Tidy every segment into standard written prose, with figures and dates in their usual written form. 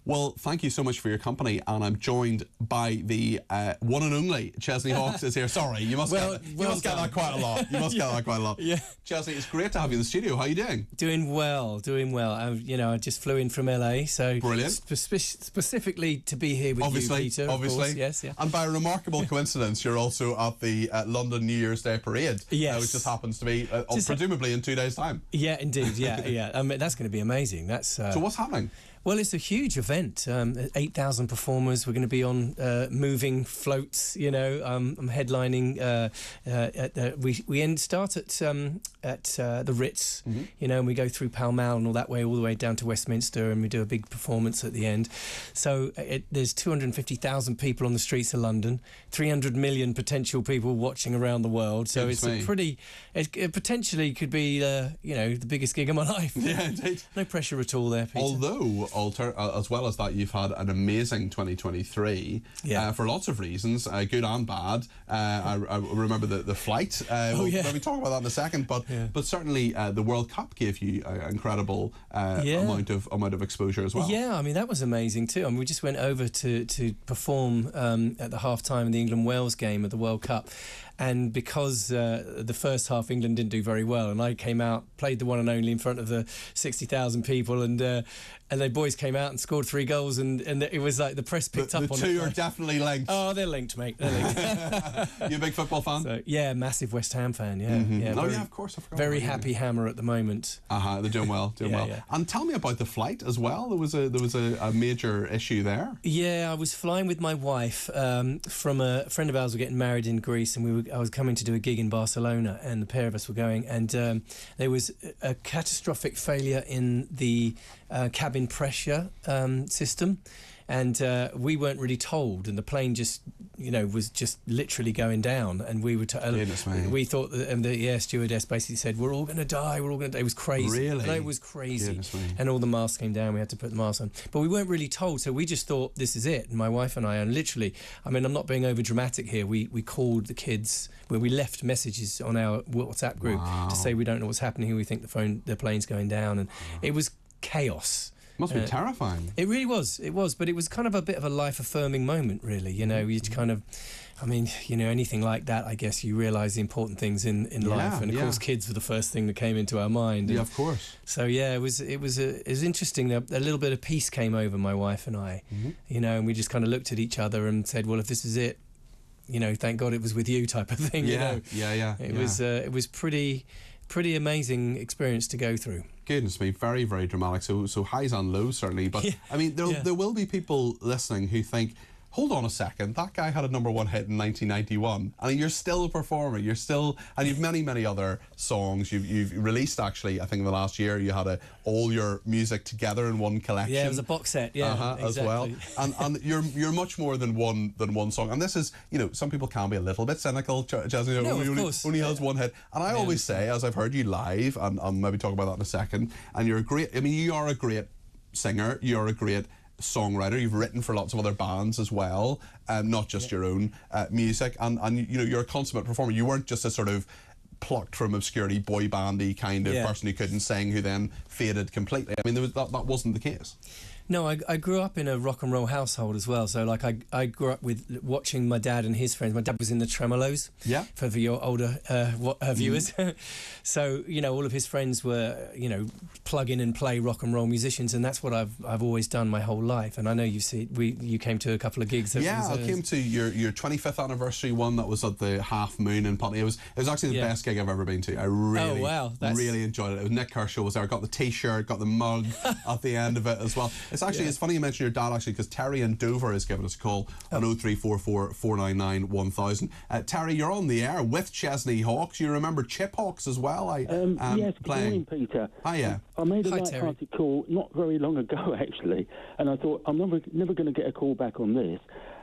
Well, thank you so much for your company, and I'm joined by the one and only Chesney Hawkes is here. Sorry, you must get that quite a lot. You must get that quite a lot. Yeah. Chesney, it's great to have you in the studio. How are you doing? Doing well. I just flew in from LA, so brilliant. Specifically to be here with you, Peter. Obviously, of course. Yes, yeah. And by a remarkable coincidence, you're also at the London New Year's Day parade. Yes. Which just happens to be presumably in 2 days' time. Yeah, indeed. Yeah. I mean, that's going to be amazing. That's so. What's happening? Well, it's a huge event. 8,000 performers. We're going to be on moving floats. I'm headlining. We start at the Ritz. Mm-hmm. And we go through Pall Mall and all that way, all the way down to Westminster, and we do a big performance at the end. So there's 250,000 people on the streets of London, 300 million potential people watching around the world. So it's a pretty. It potentially could be the biggest gig of my life. Yeah, indeed. No pressure at all there, Peter. Although, as well as that, you've had an amazing 2023 for lots of reasons, good and bad. I remember the flight. We'll maybe talk about that in a second, but certainly the World Cup gave you an incredible amount of exposure as well. Yeah, I mean, that was amazing too. I mean, we just went over to perform at the half-time of the England-Wales game of the World Cup, and because the first half England didn't do very well, and I came out, played the one and only in front of the 60,000 people, and the boys came out and scored 3 goals, and it was like the press picked up on it. The two are definitely linked. Oh, they're linked, mate. They're linked. You a big football fan? So, yeah, massive West Ham fan. Yeah, of course. I forgot. Very happy Hammer at the moment. They're doing well. Yeah. And tell me about the flight as well. There was a major issue there. Yeah, I was flying with my wife from a friend of ours. Were getting married in Greece, and I was coming to do a gig in Barcelona, and the pair of us were going, and there was a catastrophic failure in the cabin pressure system, and we weren't really told, and the plane just was just literally going down, and we were we thought that, and the air stewardess basically said, we're all going to die. It was crazy. Really? No, it was crazy. And all the masks came down, we had to put the masks on, but we weren't really told, so we just thought, this is it. And my wife and I, and literally, I mean, I'm not being over dramatic here, we called the kids, where we left messages on our WhatsApp group to say we don't know what's happening, we think the plane's going down, and it was chaos. Must be terrifying. It really was. It was, but it was kind of a bit of a life-affirming moment, really. You kind of, I mean, anything like that, I guess you realise the important things in life, and of course, kids were the first thing that came into our mind. Yeah, of course. So it was interesting. A little bit of peace came over my wife and I, and we just kind of looked at each other and said, well, if this is it, thank God it was with you, type of thing. It was pretty amazing experience to go through. Goodness me, very, very dramatic. So highs and lows, certainly. But, I mean, there will be people listening who think, hold on a second, that guy had a #1 hit in 1991, and you're still a performer, and you've many other songs. You've released, actually, I think in the last year, you had all your music together in one collection. Yeah, it was a box set, exactly. As well. And you're much more than one song. And this is, some people can be a little bit cynical, Chesney, only has one hit. And I always say, as I've heard you live, and I'll maybe talk about that in a second, and you are a great singer, you're a great songwriter, you've written for lots of other bands as well, not just your own music, and you're a consummate performer. You weren't just a sort of plucked from obscurity boy bandy kind of person who couldn't sing, who then faded completely. I mean, that wasn't the case. No, I grew up in a rock and roll household as well. So, like, I grew up with watching my dad and his friends. My dad was in the Tremolos. Yeah. For your older viewers. So, all of his friends were, plug in and play rock and roll musicians, and that's what I've always done my whole life. And I know you came to a couple of gigs. I came to your 25th anniversary one that was at the Half Moon in Putney. It was actually the best gig I've ever been to. I really, really enjoyed it. It was Nick Kershaw was there. I got the T-shirt, got the mug at the end of it as well. It's funny you mention your dad, actually, because Terry in Dover has given us a call on 0344 499 1000. Terry, you're on the air with Chesney Hawkes. You remember Chip Hawkes as well? Yes, good morning, Peter. Hiya. I made a light-hearted call not very long ago, actually, and I thought, I'm never going to get a call back on this.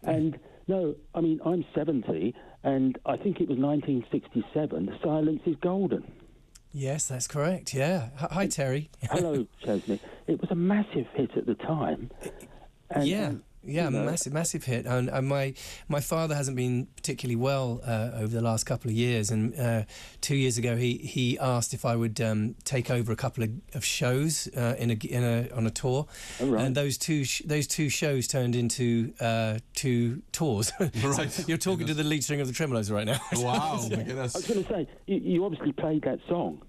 And no, I mean, I'm 70, and I think it was 1967, Silence is Golden. Yes, that's correct, yeah. Hi, Terry. Hello, Chesney. It was a massive hit at the time. And, Yeah, massive hit. And my father hasn't been particularly well over the last couple of years, and 2 years ago he asked if I would take over a couple of shows on a tour, and those two shows turned into 2 tours. Right. So you're talking to the lead singer of the Tremolos right now. Wow, my goodness. I was going to say, you obviously played that song.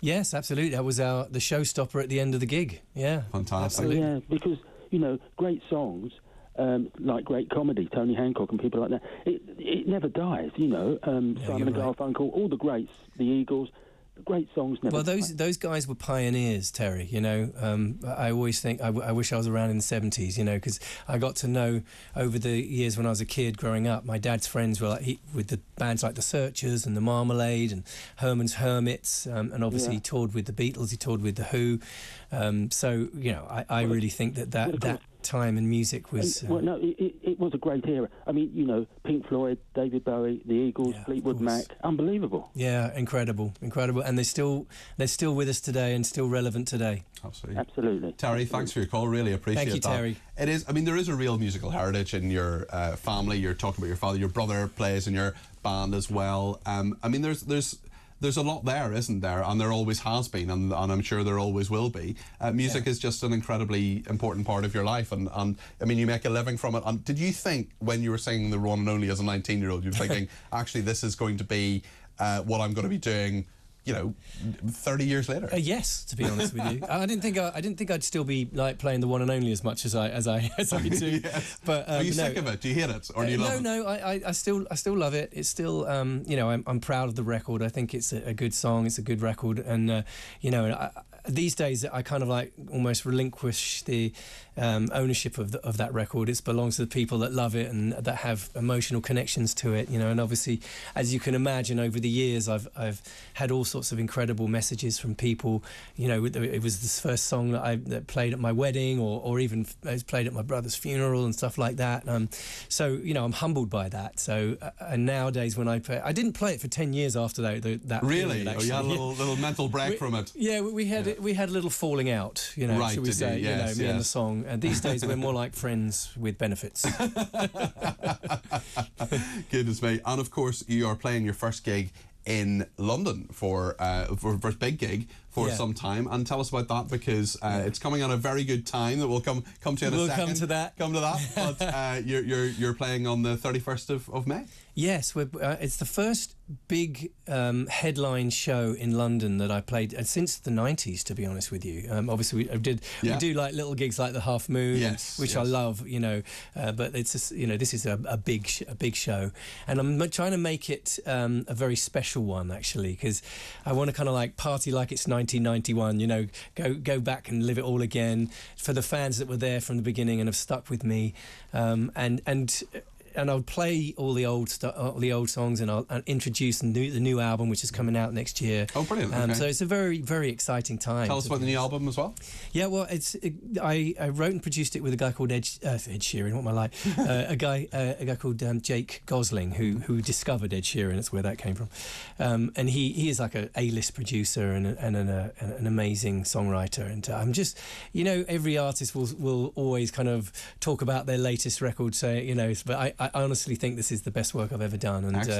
Yes, absolutely. That was the showstopper at the end of the gig. Yeah, fantastic. Absolutely. Yeah, because great songs, like great comedy, Tony Hancock and people like that, it never dies. Simon and Garfunkel, all the greats, the Eagles. Great songs never. Well, those guys were pioneers, Terry. I always think I wish I was around in the 70s. Because I got to know over the years when I was a kid growing up. My dad's friends were with the bands like the Searchers and the Marmalade and Herman's Hermits, and obviously he toured with the Beatles. He toured with the Who. So I really think that time in music was. It was a great era. I mean, Pink Floyd, David Bowie, the Eagles, Fleetwood Mac, unbelievable. Yeah, incredible, and they're still with us today and still relevant today. Absolutely. Terry, thanks for your call. Really appreciate that. Thank you, Terry. It is. I mean, there is a real musical heritage in your family. You're talking about your father. Your brother plays in your band as well. I mean, there's a lot there, isn't there? And there always has been, and I'm sure there always will be. Music is just an incredibly important part of your life, and I mean, you make a living from it. And did you think, when you were singing The One and Only as a 19-year-old, you were thinking, actually, this is going to be what I'm going to be doing, 30 years later? Yes, to be honest with you, I didn't think I'd still be playing The One and Only as much as I do. Yes. But are you sick of it? Do you hate it, or do you love it? No, I still love it. It's still I'm proud of the record. I think it's a good song. It's a good record, and these days I kind of almost relinquish the ownership of that record. It belongs to the people that love it and that have emotional connections to it. And obviously, as you can imagine, over the years I've had all sorts of incredible messages from people. It was the first song that played at my wedding, or even it was played at my brother's funeral and stuff like that. So I'm humbled by that. So and nowadays when I didn't play it for 10 years after that. Really? Period, you had a little mental break from it. Yeah, we had a little falling out. Should we say? Yes, me and the song. And these days we're more like friends with benefits. Goodness me. And of course you are playing your first gig in London for first big gig for some time, and tell us about that, because it's coming at a very good time that we'll come to in a second. Come to that. But you're playing on the 31st of May. Yes, it's the first big headline show in London that I played since the 90s, to be honest with you. Obviously we do little gigs like the Half Moon, which I love, but it's just, this is a big show, and I'm trying to make it a very special one, actually, because I want to kind of party like it's 1991, go back and live it all again for the fans that were there from the beginning and have stuck with me, and I'll play all the old songs, and I'll introduce the new album, which is coming out next year. Oh, brilliant! Okay. So it's a very, very exciting time. Tell us about the new album as well. Yeah, well, I wrote and produced it with a guy called Ed Sheeran. What am I like? A guy called Jake Gosling, who discovered Ed Sheeran. That's where that came from. And he is like a A-list producer and an amazing songwriter. And I'm just, every artist will always kind of talk about their latest record, but I honestly think this is the best work I've ever done, and it's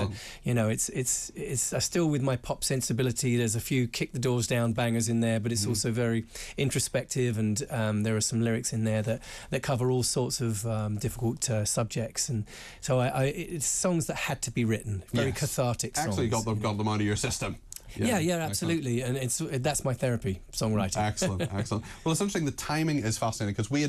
still with my pop sensibility. There's a few kick the doors down bangers in there, but it's also very introspective, and there are some lyrics in there that cover all sorts of difficult subjects, and so it's songs that had to be written, very cathartic songs. Actually got them out of your system. Yeah, absolutely, and that's my therapy, songwriting. Excellent. Well, it's interesting. The timing is fascinating, because we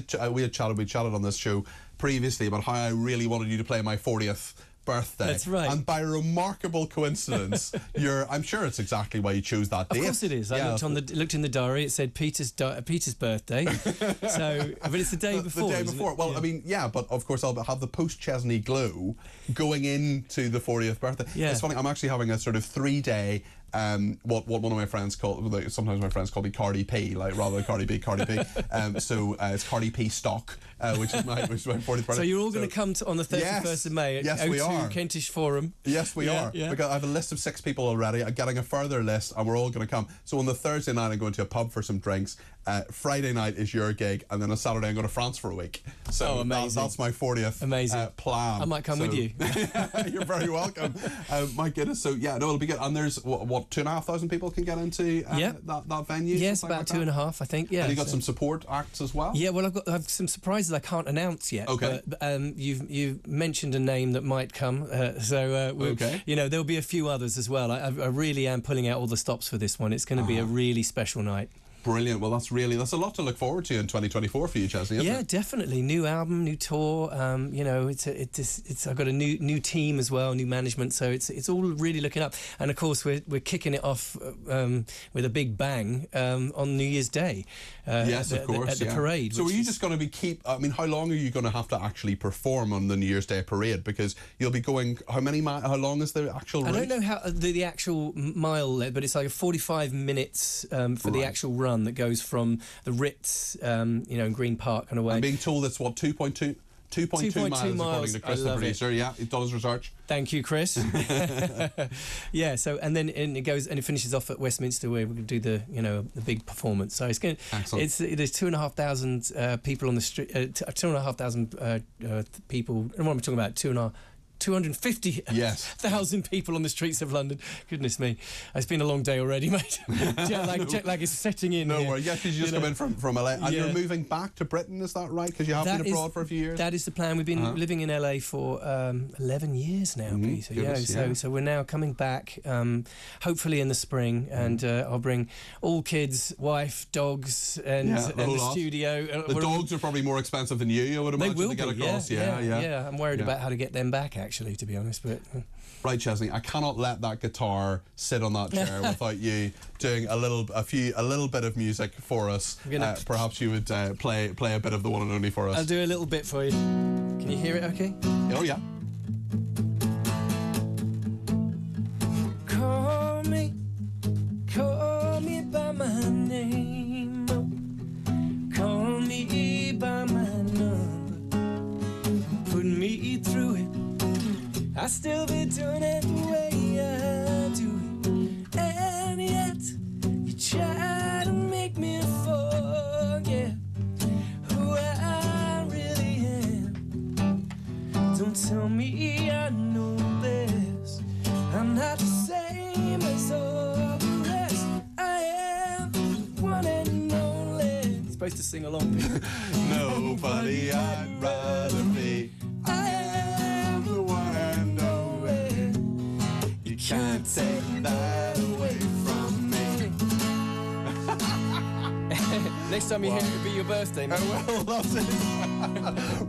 chatted on this show previously about how I really wanted you to play my 40th birthday. That's right. And by a remarkable coincidence, I'm sure it's exactly why you chose that date. Of course it is. I looked in the diary. It said Peter's birthday. But it's the day before. The day before. Well, yeah. I mean, yeah, but of course I'll have the post-Chesney glow going into the 40th birthday. Yeah. It's funny. I'm actually having a sort of 3-day. What one of my friends sometimes my friends call me Cardi P, rather than Cardi B, Cardi P. So it's Cardi P stock, which is my 40th birthday. So you're all going to come on the 31st of May at O2 Kentish Forum. Yes, we are. Yeah. Because I have a list of 6 people already. I'm getting a further list, and we're all going to come. So on the Thursday night, I'm going to a pub for some drinks, Friday night is your gig, and then on Saturday I'm going to France for a week. So that's my 40th plan. I might come with you. You're very welcome. My goodness. So yeah, no, it'll be good. And there's what 2,500 people can get into that venue. Yes, about like 2.5, I think. Yeah. And you got some support acts as well. Yeah, well, I've some surprises I can't announce yet. Okay. But you've mentioned a name that might come. You know, there'll be a few others as well. I really am pulling out all the stops for this one. It's going to be a really special night. Brilliant. Well, that's a lot to look forward to in 2024 for you, Chesney. Yeah, definitely. New album, new tour. You know, I've got a new team as well, new management. So it's all really looking up. And of course, we're kicking it off with a big bang on New Year's Day. Yes, of course. At the parade. So are you just going to be I mean, how long are you going to have to actually perform on the New Year's Day parade? Because you'll be going. How long is the actual route? I don't know how the actual mile, but it's like 45 minutes for the actual run that goes from the Ritz, you know, in Green Park and away. I'm being told it's what 2.2 miles according to Chris, the producer. Yeah, he's done his research. Thank you, Chris. Yeah. So and then it goes and it finishes off at Westminster where we're going to do the big performance. So it's going. There's 2,500 people on the street. 2,500 people. What am I talking about? 250,000 people on the streets of London. Goodness me. It's been a long day already, mate. Jet lag is setting in. No worries. Yeah, because you just come in from LA. And you're moving back to Britain, is that right? Because you have been abroad for a few years? That is the plan. We've been living in LA for 11 years now, Peter. So we're now coming back, hopefully in the spring, and I'll bring all kids, wife, dogs, and the studio. The dogs are probably more expensive than you, I would imagine, to get across. Yeah. I'm worried about how to get them back, actually, to be honest. But right, Chesney, I cannot let that guitar sit on that chair without you doing a little bit of music for us. Perhaps you would play a bit of the one and only for us. I'll do a little bit for you. Can you hear it? Okay. Oh yeah. Call me by my name. Call me by my number. Put me through it. I still be doing it the way I do it, and yet you try to make me forget who I really am. Don't tell me I know best. I'm not the same as all the rest. I am one and only. You're supposed to sing along. Nobody I'd rather be. Can't take that away from me. Next time you hear it, it'll be your birthday, man. Well, that's it.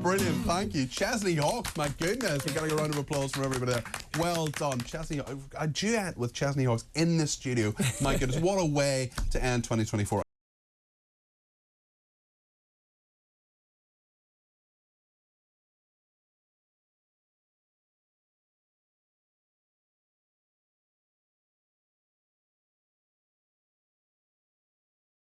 Brilliant, thank you. Chesney Hawkes, my goodness. We're getting a round of applause from everybody there. Well done. Chesney, a duet with Chesney Hawkes in the studio. My goodness, what a way to end 2024.